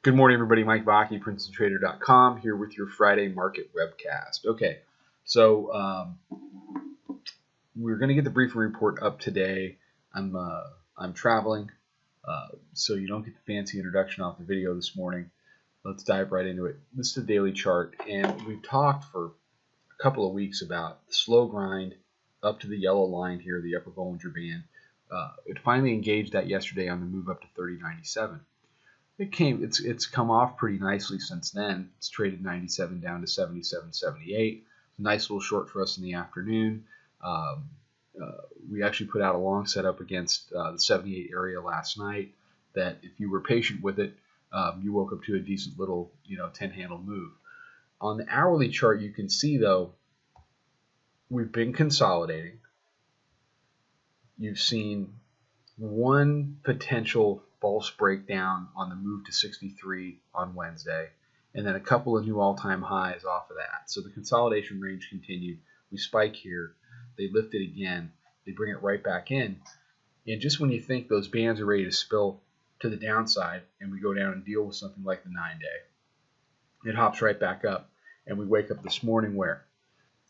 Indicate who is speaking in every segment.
Speaker 1: Good morning, everybody. Mike Vacchi, Princetontrader.com, here with your Friday market webcast. Okay, so we're going to get the briefing report up today. I'm traveling, so you don't get the fancy introduction off the video this morning. Let's dive right into it. This is the daily chart, and we've talked for a couple of weeks about the slow grind up to the yellow line here, the upper Bollinger Band. It finally engaged that yesterday on the move up to 30.97. It's come off pretty nicely since then. It's traded 97 down to 77.78. Nice little short for us in the afternoon. We actually put out a long setup against the 78 area last night. That if you were patient with it, you woke up to a decent little 10-handle move. On the hourly chart, you can see though we've been consolidating. You've seen one potential false breakdown on the move to 63 on Wednesday, and then a couple of new all-time highs off of that. So the consolidation range continued. We spike here. They lift it again. They bring it right back in. And just when you think those bands are ready to spill to the downside and we go down and deal with something like the 9-day, it hops right back up. And we wake up this morning where?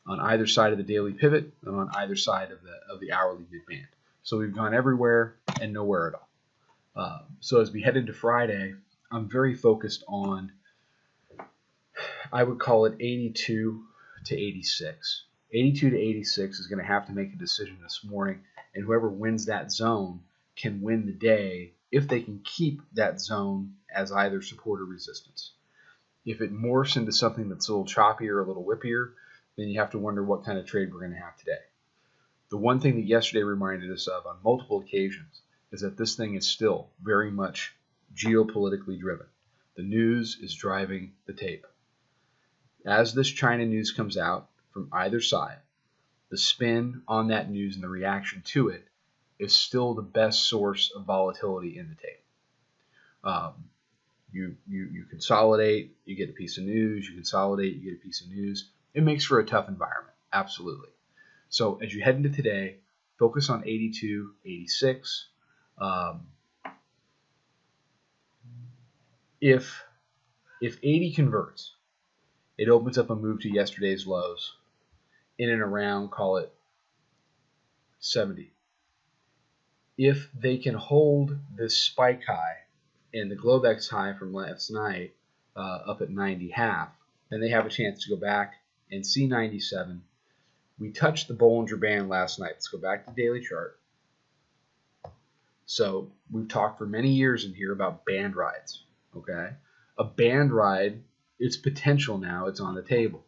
Speaker 1: On either side of the daily pivot and on either side of the hourly mid-band. So we've gone everywhere and nowhere at all. So as we head into Friday, I'm very focused on, I would call it 82 to 86. 82 to 86 is going to have to make a decision this morning, and whoever wins that zone can win the day if they can keep that zone as either support or resistance. If it morphs into something that's a little choppier, a little whippier, then you have to wonder what kind of trade we're going to have today. The one thing that yesterday reminded us of on multiple occasions is that this thing is still very much geopolitically driven. The news is driving the tape. As this China news comes out from either side, the spin on that news and the reaction to it is still the best source of volatility in the tape. You consolidate, you get a piece of news, you consolidate, you get a piece of news. It makes for a tough environment, absolutely. So as you head into today, focus on 82, 86. If 80 converts, it opens up a move to yesterday's lows in and around, call it 70. If they can hold this spike high and the Globex high from last night up at 90.5, then they have a chance to go back and see 97. We touched the Bollinger Band last night. Let's go back to the daily chart. So we've talked for many years in here about band rides, okay? A band ride, its potential now, it's on the table.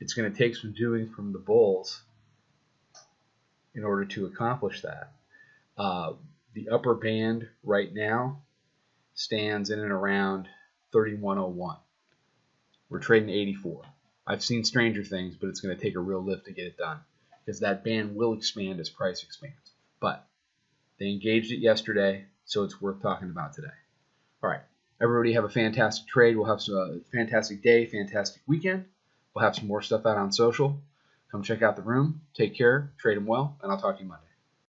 Speaker 1: It's going to take some doing from the bulls in order to accomplish that. The upper band right now stands in and around 31.01. We're trading 84. I've seen stranger things, but it's going to take a real lift to get it done because that band will expand as price expands. But they engaged it yesterday, so it's worth talking about today. All right. Everybody have a fantastic trade. We'll have a fantastic day, fantastic weekend. We'll have some more stuff out on social. Come check out the room. Take care. Trade them well, and I'll talk to you Monday.